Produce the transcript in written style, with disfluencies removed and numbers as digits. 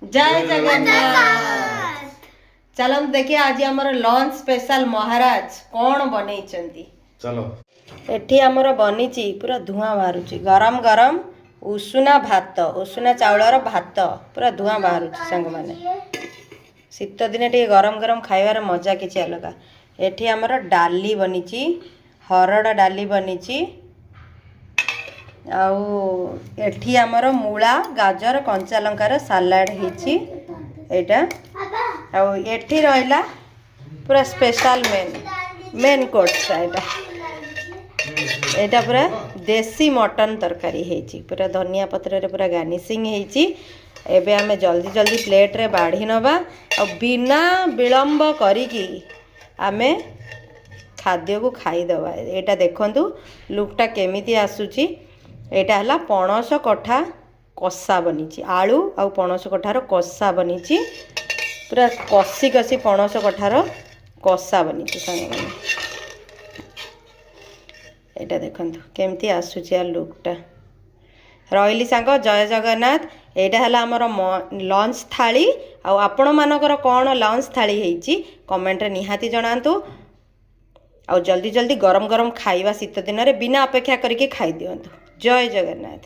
जय जगन्नाथ। चलो देखिए आज आमर लंच स्पेशल महाराज कौन बनै चलो एठी आमर बनी पूरा धुआं बाहर गरम गरम उषुना भात उषुना चाउलर भात पूरा धुआं बाहर सांग माने शीत दिन टे गरम गरम खाइबार मजा किसी अलग। एठी आमर डाली बनी हरड़ डाली बनी एठी आमर मूला गाजर कंचा लंकार सालाड होइछि एटा एठी रहला पूरा स्पेशल मेन कोर्स एटा पूरा देसी मटन तरकारी होइछि पूरा धनिया पत्र रे पूरा गार्निशिंग होइछि। एबे आमे जल्दी जल्दी प्लेट रे बाढ़ी नबा और बिना विलंब करिकी आमे खाद्य को खाईदबा। एटा देखंतु लुकटा केमिति आसुची एटा हला पणस कठा कषा बनी आलू आउ पणस कठार कषा बनी पूरा कषी कषी पणस कठार कषा बनी सांग माने एटा देखंतु केमिति आसुची आ लुकटा रही सांग जय जगन्नाथ। एटा हला हमर लंच थाली आपण मानकर कौन लंच थाली होइची कमेंट रे निहाती जणांतु और जल्दी जल्दी गरम गरम खाइबा शीत दिन रे बिना अपेक्षा करके खाई दियंतु। जय जगन्नाथ।